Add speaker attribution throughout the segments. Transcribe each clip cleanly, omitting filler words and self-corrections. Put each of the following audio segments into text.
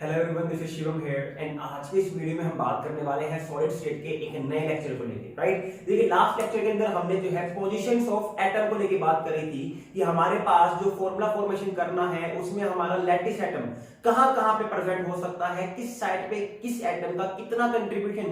Speaker 1: Hello everyone, this is Shivam here and आज के इस वीडियो में हम बात करने वाले हैं सॉलिड स्टेट के एक नए लेक्चर को लेके। राइट, देखिए लास्ट लेक्चर के अंदर हमने जो है पोजीशंस ऑफ एटम को लेके बात करी थी कि हमारे पास जो फॉर्मूला फॉर्मेशन करना है उसमें हमारा लैटिस एटम कहां कहां पे प्रेजेंट हो सकता है, किस साइड पे किस एटम का कितना कंट्रीब्यूशन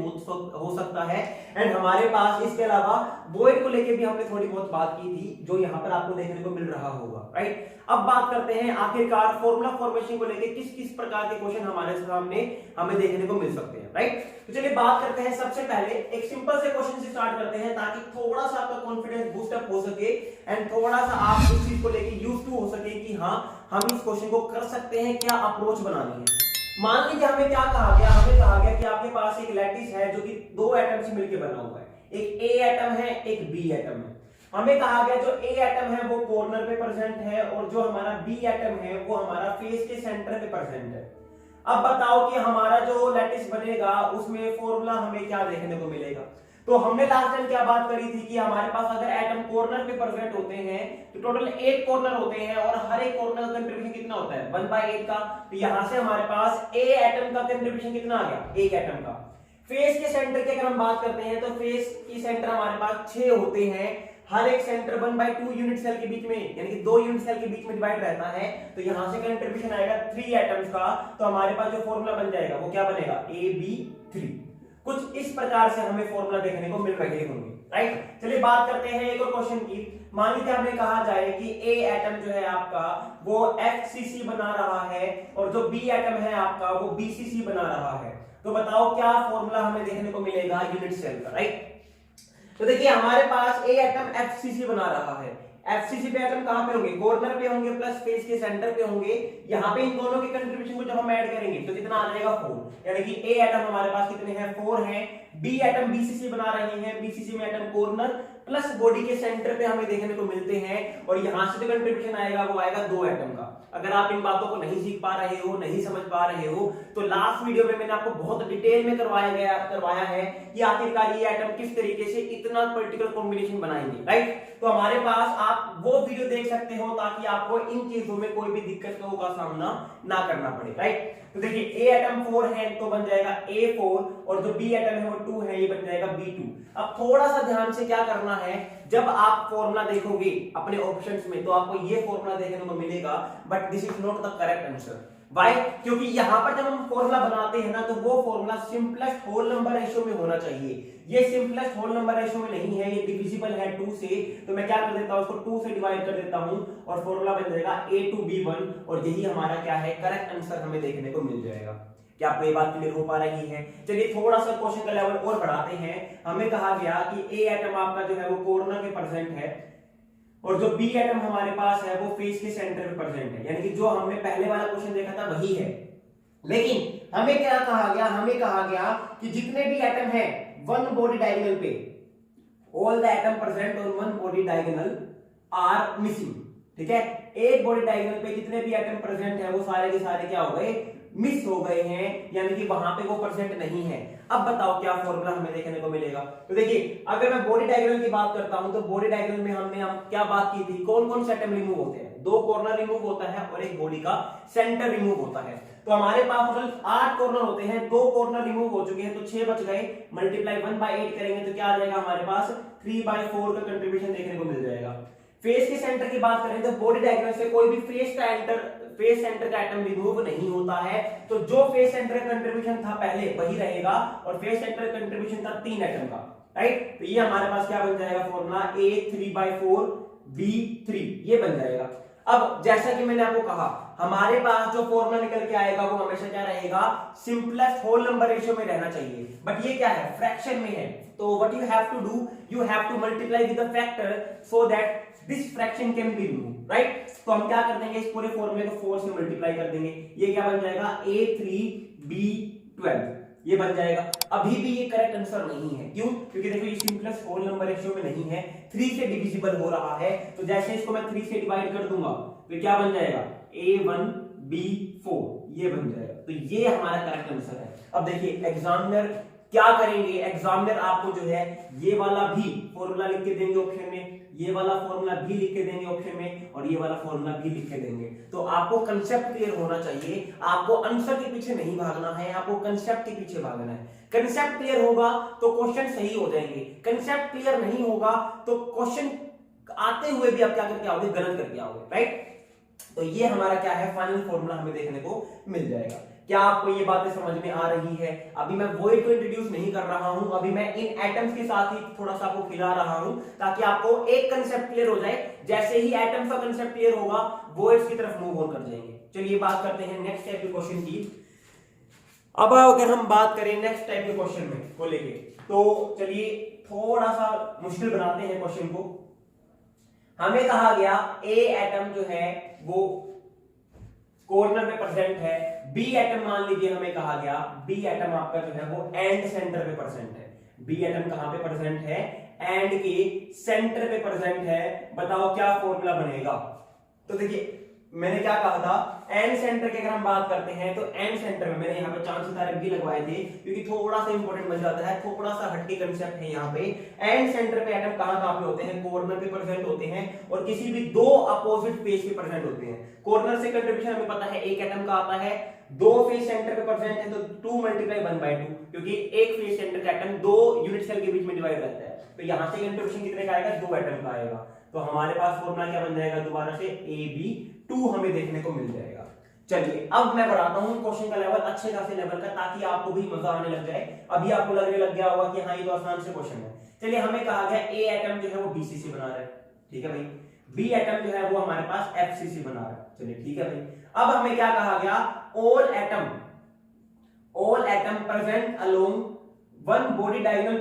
Speaker 1: हो सकता है। एंड हमारे पास इसके अलावा वॉइड को लेके भी हमने थोड़ी बहुत बात की थी जो यहाँ पर आपको देखने को मिल रहा होगा। राइट, अब बात करते हैं आखिरकार फॉर्मूला फॉर्मेशन को लेके किस किस प्रकार के क्वेश्चन हमारे सामने हमें देखने को मिल सकते हैं। राइट, तो चलिए बात करते हैं। सबसे पहले एक सिंपल से क्वेश्चन से स्टार्ट करते हैं ताकि थोड़ा सा आपका कॉन्फिडेंस बूस्ट अप हो सके एंड थोड़ा सा आप इस चीज को लेके यूज्ड टू हो सके कि हाँ हम इस क्वेश्चन को कर सकते हैं, क्या अप्रोच बनानी है। मान लीजिए हमें क्या कहा गया, हमें कहा गया कि आपके पास एक लैटिस है जो कि दो एटम से मिलकर बना हुआ है, एक ए एटम है एक बी एटम है। हमें कहा गया जो ए एटम है वो कॉर्नर पे प्रेजेंट है और जो हमारा बी एटम है वो हमारा फेस के सेंटर पे प्रेजेंट है। अब बताओ कि हमारा जो लैटिस बनेगा उसमें फॉर्मूला हमें क्या देखने को मिलेगा। तो हमने लास्ट टाइम क्या बात करी थी कि हमारे पास अगर एटम कॉर्नर पे प्रेजेंट होते हैं तो टोटल 8 कॉर्नर होते हैं और हर एक कॉर्नर का कंट्रीब्यूशन कितना होता है 1/8 का। तो यहां से हमारे पास ए एटम का कंट्रीब्यूशन कितना आ गया, एक एटम का। फेस के सेंटर की अगर हम बात करते हैं तो फेस की सेंटर हमारे पास 6 होते हैं, हर एक सेंटर 1/2 यूनिट सेल के बीच में यानी कि 2 यूनिट सेल के बीच में डिवाइड रहता है। तो यहां से कंट्रीब्यूशन आएगा 3 एटम्स का। तो हमारे पास जो फॉर्मूला बन जाएगा वो क्या बनेगा, AB3। कुछ इस प्रकार से हमें फॉर्मूला देखने को मिल रहे होंगे। राइट, चलिए बात करते हैं एक और क्वेश्चन की। मान लीजिए हमें कहा जाए कि ए एटम जो है आपका वो FCC बना रहा है और जो बी एटम है आपका वो BCC बना रहा है। तो बताओ क्या फॉर्मूला हमें देखने को मिलेगा यूनिट सेल का। राइट, तो देखिए हमारे पास ए एटम FCC बना रहा है। FCC पे एटम कहां पे होंगे, कॉर्नर पे होंगे प्लस फेस के सेंटर पे होंगे। यहां पे इन दोनों के कंट्रीब्यूशन को जब हम ऐड करेंगे तो कितना आ जाएगा 4, यानी कि ए एटम हमारे पास कितने हैं 4 हैं। बी एटम BCC बना रहे हैं, BCC में एटम कॉर्नर प्लस बॉडी के सेंटर पे हमें देखने को मिलते हैं और यहां से जो कंट्रीब्यूशन आएगा वो आएगा 2 एटम का। अगर आप इन बातों को नहीं सीख पा रहे हो, नहीं समझ पा रहे हो तो लास्ट वीडियो में मैंने आपको बहुत डिटेल में करवाया है कि आखिरकार ये एटम किस तरीके से इतना पर्टिकुलर कॉम्बिनेशन बनाएंगे। राइट, तो हमारे पास आप वो वीडियो देख सकते हो ताकि आपको इन चीजों में कोई भी दिक्कतों का सामना ना करना पड़े। राइट, तो देखिए ए एटम 4 है तो बन जाएगा A4 और जो बी एटम है वो 2 है, ये बन जाएगा B2। अब थोड़ा सा ध्यान से क्या करना है, जब आप फॉर्मूला देखोगे अपने ऑप्शंस में तो आपको ये फॉर्मूला देखने को मिलेगा, but this is not the correct answer. Why? क्योंकि यहां पर जब हम फॉर्मूला बनाते हैं ना तो वो formula simplest whole number ratio में होना चाहिए। ये सिंपलेस्ट होल नंबर रेशियो में नहीं है, ये डिविजिबल है 2 से। तो मैं क्या कर देता हूं, उसको 2 से डिवाइड कर देता हूं और फॉर्मूला बन जाएगा A2B1 और यही हमारा क्या है करेक्ट आंसर हमें देखने को मिल जाएगा। क्या आपको ये बात क्लियर हो पा रही है? चलिए थोड़ा सा क्वेश्चन का लेवल और बढ़ाते हैं। हमें कहा गया कि ए एटम आपका जो है वो कॉर्नर पे प्रेजेंट है और जो बी एटम हमारे पास है वो फेस के सेंटर पे प्रेजेंट है, यानी कि जो हमने पहले वाला क्वेश्चन देखा था वही है। लेकिन हमें क्या कहा गया, हमें कहा गया कि जितने भी एटम है वन बॉडी डायगोनल पे, all the atom present on one body diagonal are missing. ठीक है, एक बॉडी डायगोनल पे जितने भी एटम प्रेजेंट है वो सारे के सारे क्या हो गए, मिस हो गए हैं, यानी कि वहां पे वो प्रेजेंट नहीं है। अब बताओ क्या फॉर्मूला हमें देखने को मिलेगा। तो देखिए अगर मैं बॉडी डायग्राम की बात करता हूं तो बॉडी डायग्राम में हमने क्या बात की थी, कौन कौन से एटम रिमूव होते हैं, 2 कॉर्नर रिमूव होता है और एक बॉडी का सेंटर रिमूव होता है। तो हमारे पास टोटल 8 कॉर्नर होते हैं, 2 कॉर्नर रिमूव हो चुके हैं तो 6 बच गए। मल्टीप्लाई 1/8 करेंगे तो क्या आ जाएगा हमारे पास 3/4 का कंट्रीब्यूशन देखने को मिल जाएगा। फेस के सेंटर की बात करें तो बॉडी डायग्राम से कोई भी फेस सेंटर का एटम रिमूव नहीं होता है, तो जो फेस सेंटर का कंट्रीब्यूशन था पहले वही रहेगा और फेस सेंटर का कंट्रीब्यूशन था 3 एटम का। राइट, तो ये हमारे पास क्या बन जाएगा फॉर्मूला A3/4 B3 ये बन जाएगा। अब जैसा कि मैंने आपको कहा हमारे पास जो फॉर्मूला निकल के आएगा वो हमेशा क्या रहेगा, सिंपलेस्ट होल नंबर रेशियो में रहना चाहिए, बट ये क्या है फ्रैक्शन में है। तो what you have to do, you have to multiply with the factor so that this fraction can be removed. Right, तो हम क्या कर देंगे, इस पूरे फॉर्मूले को 4 से मल्टीप्लाई कर देंगे, ये क्या बन जाएगा A3B12 ये बन जाएगा। अभी भी ये करेक्ट आंसर नहीं है, क्यों, क्योंकि देखो ये सिंपलेस्ट होल नंबर रेशियो में नहीं है, 3 से डिविजिबल हो रहा है। तो जैसे इसको मैं 3 से डिवाइड कर दूंगा तो क्या बन जाएगा A1B4 ये बन जाएगा। तो ये हमारा करेक्ट आंसर है। अब देखिए एग्जामिनर क्या करेंगे, एग्जामिनर आपको जो है ये वाला भी फॉर्मूला लिख के देंगे ऑप्शन में, ये वाला फॉर्मूला भी लिख के देंगे ऑप्शन में, और ये वाला फॉर्मूला भी लिख के देंगे। तो आपको कंसेप्ट क्लियर होना चाहिए, आपको आंसर के पीछे नहीं भागना है, आपको कंसेप्ट के पीछे भागना है। कंसेप्ट क्लियर होगा तो क्वेश्चन सही हो जाएंगे, कंसेप्ट क्लियर नहीं होगा तो क्वेश्चन आते हुए भी आप क्या करके आओगे, गलत करके आओगे, राइट। तो ये हमारा क्या है, फाइनल फॉर्मूला हमें देखने को मिल जाएगा। क्या आपको ये बातें समझ में आ रही है? अभी मैं वॉइड को इंट्रोड्यूस नहीं कर रहा हूं, अभी मैं इन एटम्स के साथ ही थोड़ा सा आपको खिला रहा हूं ताकि आपको एक कंसेप्ट क्लियर हो जाए। जैसे ही एटम्स का कंसेप्ट क्लियर होगा वॉइड्स की तरफ मूव ऑन कर जाएंगे। चलिए बात करते हैं नेक्स्ट टाइप के क्वेश्चन की। अब अगर हम बात करें नेक्स्ट टाइप के क्वेश्चन में को लेके, तो चलिए थोड़ा सा मुश्किल बनाते हैं क्वेश्चन को। हमें कहा गया ए एटम जो है वो कॉर्नर में प्रेजेंट है, बी एटम मान लीजिए हमें कहा गया बी एटम आपका जो है वो एंड सेंटर पे प्रेजेंट है। बी एटम कहां पे प्रेजेंट है? एंड के सेंटर पे प्रेजेंट है। बताओ क्या फॉर्मूला बनेगा? तो देखिए मैंने क्या कहा था, एंड सेंटर की अगर हम बात करते हैं तो एंड सेंटर में मैंने यहाँ पे चांद सितारे भी लगवाए थे क्योंकि थोड़ा सा इंपॉर्टेंट बन जाता है, थोड़ा सा हटके कंसेप्ट है यहाँ पे। एंड सेंटर पे एटम कहां पे होते हैं? कॉर्नर पे प्रेजेंट होते हैं और किसी भी दो अपोजिट फेस पे प्रेजेंट होते हैं। कॉर्नर से कंट्रीब्यूशन हमें पता है एक एटम का आता है, दो फेस सेंटर पे प्रेजेंट है तो 2 × 1/2 क्योंकि एक फेस सेंटर का एटम दो यूनिट सेल के बीच में डिवाइड रहता है। तो यहां से कंट्रीब्यूशन कितने का आएगा? 2 एटम का आएगा। तो हमारे पास फॉर्मूला क्या बन जाएगा? दोबारा से AB2 हमें देखने को मिल जाएगा। चलिए अब मैं बढ़ाता हूं क्वेश्चन का लेवल अच्छे खासे लेवल का, ताकि आपको भी मजा आने लग जाए। अभी आपको लगने लग गया होगा कि हाँ ये तो आसान से क्वेश्चन है। चलिए हमें कहा गया ए एटम जो है वो BCC बना रहा है, ठीक है भाई। बी एटम जो है वो हमारे पास FCC बना रहा है, चलिए ठीक है भाई। अब हमें क्या कहा गया? all atom present along one body diagonal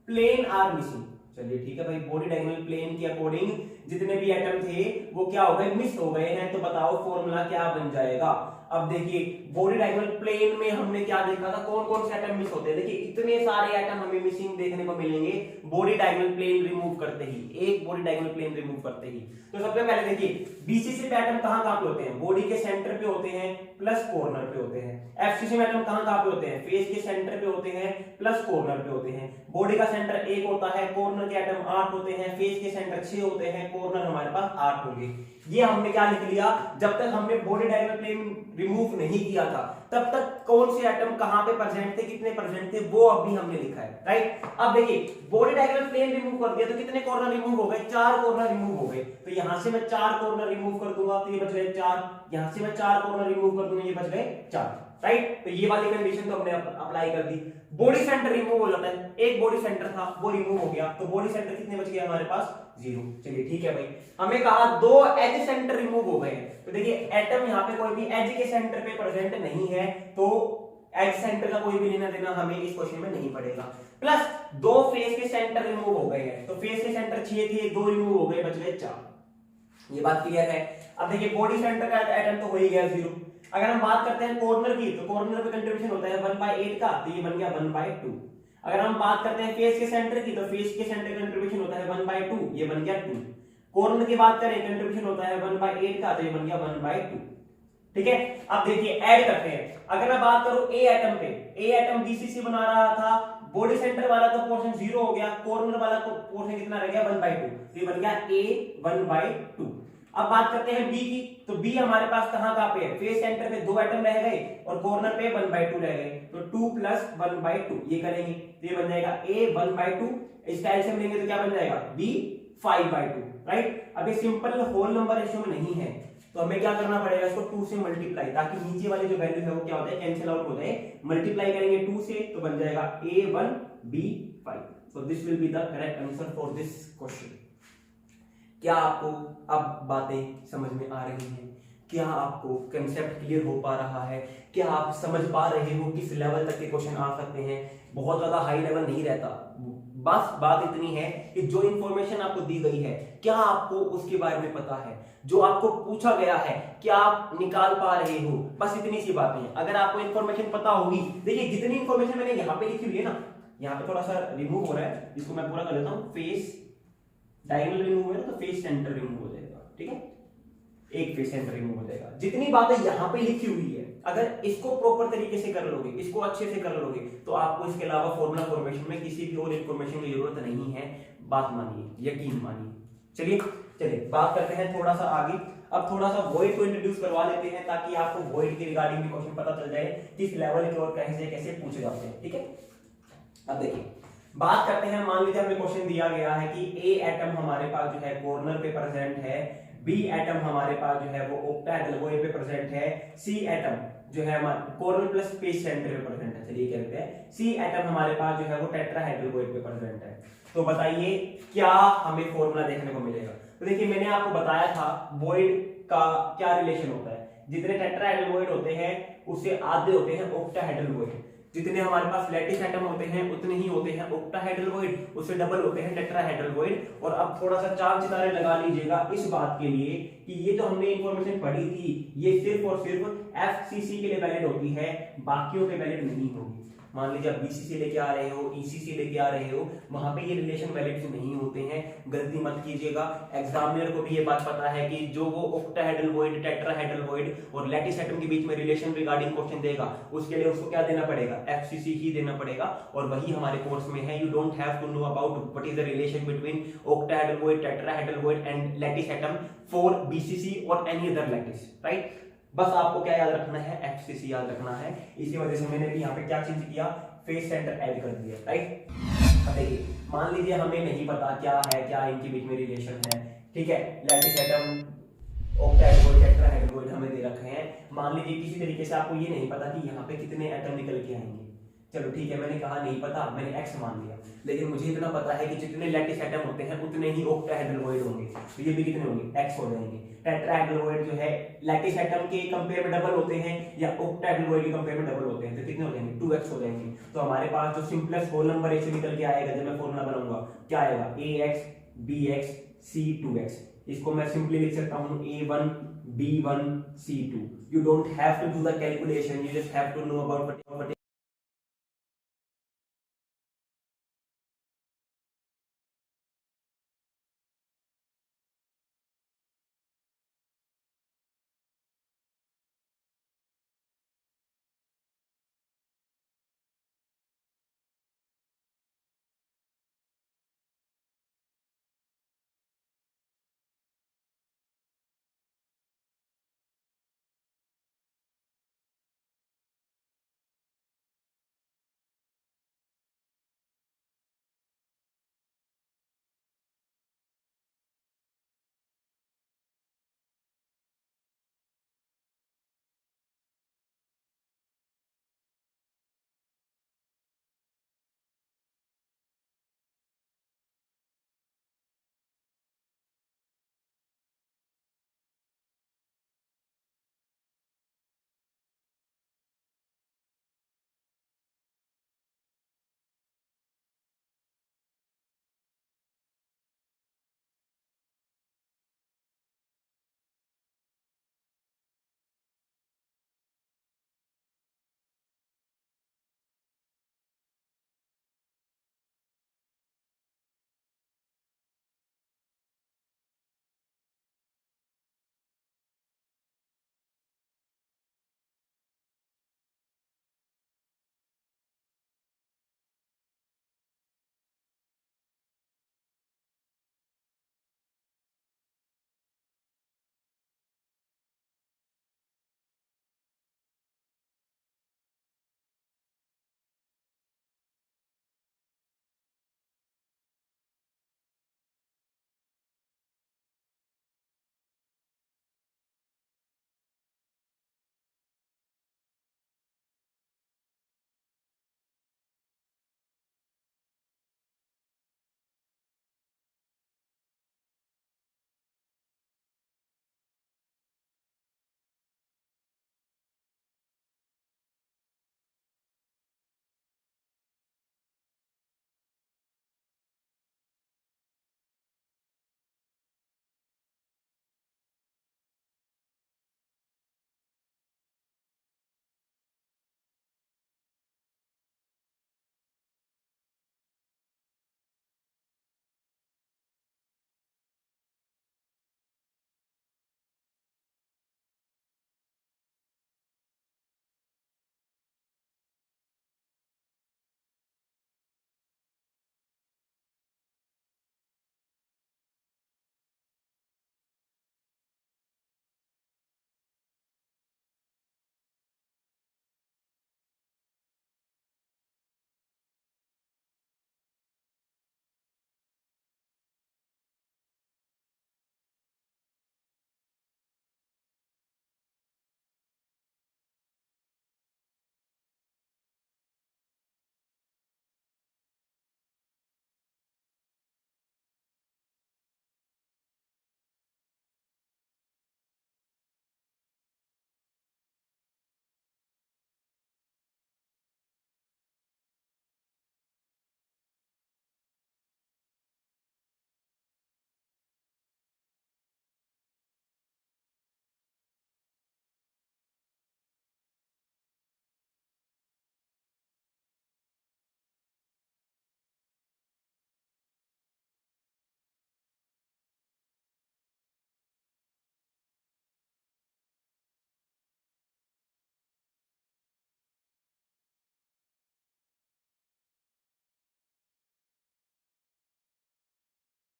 Speaker 1: plane are missing। चलिए ठीक है भाई, बॉडी डायगोनल प्लेन के अकॉर्डिंग जितने भी एटम थे वो क्या हो गए? मिस हो गए हैं। तो बताओ फॉर्मूला क्या बन जाएगा? अब देखिए बॉडी डायगोनल प्लेन में हमने क्या देखा था, कौन कौन से एटम मिस होते हैं? देखिए इतने सारे एटम हमें मिसिंग देखने को मिलेंगे बॉडी डायगोनल प्लेन रिमूव करते ही, एक बॉडी डायगोनल प्लेन रिमूव करते ही। तो सबसे पहले देखिए बीसीसी पे एटम कहां पे होते हैं? बॉडी के सेंटर पे होते हैं प्लस कॉर्नर पे होते हैं। एफसीसी में एटम कहां पे होते हैं? फेस के सेंटर पे होते हैं प्लस कॉर्नर पे होते हैं। बॉडी का सेंटर 1 होता है, कॉर्नर के एटम 8 होते हैं, फेस के सेंटर 6 होते हैं, कॉर्नर हमारे पास 8 होंगे। ये हमने क्या लिख लिया? जब तक हमने बॉडी डायगोनल प्लेन रिमूव नहीं किया था तब तक कौन से एटम कहां पे प्रेजेंट थे, कितने प्रेजेंट थे, वो अभी हमने लिखा है, राइट। अब देखिए बॉडी डायगोनल प्लेन रिमूव कर दिया तो कितने कॉर्नर रिमूव हो गए? 4 कॉर्नर रिमूव हो गए। तो यहां से मैं 4 कॉर्नर रिमूव कर दूंगा तो ये बच गए 4, यहां से मैं 4 कॉर्नर रिमूव कर दूंगा, ये बच गए 4, राइट। तो ये वाली कंडीशन तो हमने अप्लाई कर दी। बॉडी सेंटर रिमूव हो जाता है, एक बॉडी सेंटर था वो रिमूव हो गया, तो बॉडी सेंटर कितने बच गए हमारे पास? 0। चलिए ठीक है भाई। हमें कहा 2 एज सेंटर रिमूव हो गए। तो देखिए एटम यहाँ पे कोई भी एज के सेंटर पे प्रेजेंट नहीं है, तो एज सेंटर का कोई भी लेना देना हमें इस क्वेश्चन में नहीं पड़ेगा। प्लस 2 फेस के सेंटर रिमूव हो गए हैं, तो फेस के सेंटर 6 थे, 2 रिमूव हो गए, बच गए 4। ये बात क्लियर है। अब देखिए बॉडी सेंटर का एटम तो हो ही गया 0। अगर हम बात करते हैं कॉर्नर की, तो कॉर्नर पे कंट्रीब्यूशन होता है 1/8 का, तो ये बन गया 1/2। अगर हम बात करते हैं फेस के सेंटर की, तो फेस के सेंटर कंट्रीब्यूशन होता है 1/2, ये बन गया 2। कॉर्नर की बात करें कंट्रीब्यूशन होता है 1/8 का, तो ये बन गया 1/2, ठीक है। अब देखिए ऐड करते हैं। अगर मैं बात करूं ए एटम पे, ए एटम बीसीसी बना रहा था, बॉडी सेंटर वाला तो पोर्शन 0 हो गया, कॉर्नर वाला तो पोर्शन कितना रह गया? 1/2, तो ये बन गया ए 1/2। अब बात करते हैं बी की, तो बी हमारे पास कहां पे है? फेस सेंटर पे 2 एटम रह गए और कॉर्नर पे 1/2 रह गए, तो 2 + 1/2 ये करेंगे तो ये बन जाएगा a 1/2। इसका एलसीएम लेंगे तो क्या बन जाएगा? b 5/2, right. अब ये सिंपल होल नंबर रेशियो में नहीं है, तो हमें क्या करना पड़ेगा? इसको 2 से मल्टीप्लाई, ताकि नीचे वाले जो वैल्यू है वो क्या होता है? कैंसिल आउट हो जाए। मल्टीप्लाई करेंगे 2 से तो बन जाएगा a1 b5। So this will be the correct answer for this question. क्या आपको अब बातें समझ में आ रही हैं? क्या आपको कंसेप्ट क्लियर हो पा रहा है? क्या आप समझ पा रहे हो किस लेवल तक के क्वेश्चन आ सकते हैं? बहुत ज्यादा हाई लेवल नहीं रहता, बस बात इतनी है कि जो इंफॉर्मेशन आपको दी गई है क्या आपको उसके बारे में पता है, जो आपको पूछा गया है क्या आप निकाल पा रहे हो, बस इतनी सी बातें हैं। अगर आपको इंफॉर्मेशन पता होगी, देखिए जितनी इंफॉर्मेशन मैंने यहाँ पे लिखी हुई है ना, यहाँ पे थोड़ा सा रिमूव हो रहा है, इसको मैं पूरा कर लेता हूँ। फेस डायगोनल रिमूव है तो फेस सेंटर रिमूव हो जाएगा, ठीक है, एक फेस सेंटर रिमूव हो जाएगा। जितनी बातें यहाँ पे लिखी हुई है अगर इसको प्रॉपर तरीके से कर लोगे, इसको अच्छे से कर लोगे, तो आपको इसके अलावा फॉर्मूला फॉर्मेशन में किसी भी और इंफॉर्मेशन की जरूरत नहीं है। बात मानिए, यकीन मानिए। चलिए बात करते हैं थोड़ा सा आगे। अब थोड़ा सा वॉइड को इंट्रोड्यूस करवा लेते हैं ताकि आपको वॉइड के रिगार्डिंग भी क्वेश्चन पता चल जाए किस लेवल के और कैसे कैसे पूछे जाते हैं, ठीक है। अब देखिए बात करते हैं, मान लीजिए हमें क्वेश्चन दिया गया है कि ए एटम हमारे पास जो है कॉर्नर पे प्रेजेंट है, बी एटम हमारे पास जो है वो ऑक्टाहेड्रल पे प्रेजेंट है, सी एटम जो है हमारे कॉर्नर प्लस स्पेस सेंटर पे प्रेजेंट है। चलिए कहते हैं सी एटम हमारे पास जो है वो टेट्राहेड्रल पे प्रेजेंट है। तो बताइए क्या हमें फॉर्मूला देखने को मिलेगा। तो देखिए मैंने आपको बताया था वॉइड का क्या रिलेशन होता है, जितने टेट्राहेड्रल वॉइड होते हैं उससे आधे होते हैं ऑक्टाहेड्रल वॉइड, जितने हमारे पास लैटिस एटम होते हैं उतने ही होते हैं ऑक्टाहेड्रल वॉइड, उससे डबल होते हैं टेट्राहेड्रल वॉइड। और अब थोड़ा सा चार सितारे लगा लीजिएगा इस बात के लिए कि ये जो हमने इंफॉर्मेशन पढ़ी थी ये सिर्फ और सिर्फ एफसीसी के लिए वैलिड होती है, बाकियों पे वैलिड नहीं होगी। मान लीजिए आप बीसीसी लेके आ रहे हो, ईसीसी लेके आ रहे हो, वहां पे ये रिलेशन वैलिड नहीं होते हैं, गलती मत कीजिएगा। एग्जामिनर को भी ये बात पता है कि जो वो ऑक्टाहेड्रल वॉइड, टेट्राहेड्रल वॉइड और लैटिस एटम के बीच में रिलेशन रिगार्डिंग क्वेश्चन देगा, उसके लिए उसको क्या देना पड़ेगा, एफसीसी ही देना पड़ेगा। और वही हमारे कोर्स में है। You don't have to know about what is the relation between octahedral void, tetrahedral void and lattice atom for BCC और एनी अदर लैटिस, राइट। बस आपको क्या याद रखना है, एफसीसी याद रखना है। इसी वजह से मैंने भी यहाँ पे क्या चेंज किया, फेस सेंटर ऐड कर दिया, राइट। अब देखिए मान लीजिए हमें नहीं पता क्या है, क्या इनके बीच में रिलेशन है, ठीक है। लैटिस एटम, ऑक्टाहेड्रल, टेट्राहेड्रल हमें दे रखे हैं। मान लीजिए किसी तरीके से आपको ये नहीं पता कि यहाँ पे कितने एटम निकल के आएंगे, चलो ठीक है, मैंने कहा नहीं पता, मैंने एक्स मान लिया, लेकिन मुझे इतना पता है कि जितने लैटिस एटम होते हैं उतने ही ऑक्टाहेड्रल वॉइड होंगे, तो ये भी कितने होंगे, एक्स हो जाएंगे। टेट्राहेड्रल वॉइड जो है लैटिस एटम के कंपेयर में डबल होते हैं या ऑक्टाहेड्रल वॉइड के कंपेयर में डबल होते हैं, तो कितने हो जाएंगे, 2x हो जाएंगे। तो हमारे पास जो सिंपलेस्ट होल नंबर इससे निकल के आएगा जब मैं फॉर्मूला बनाऊंगा, क्या आएगा, ax bx c2x। इसको मैं सिंपली लिख सकता हूं a1 b1 c2। You don't have to do the calculation, you just have to know about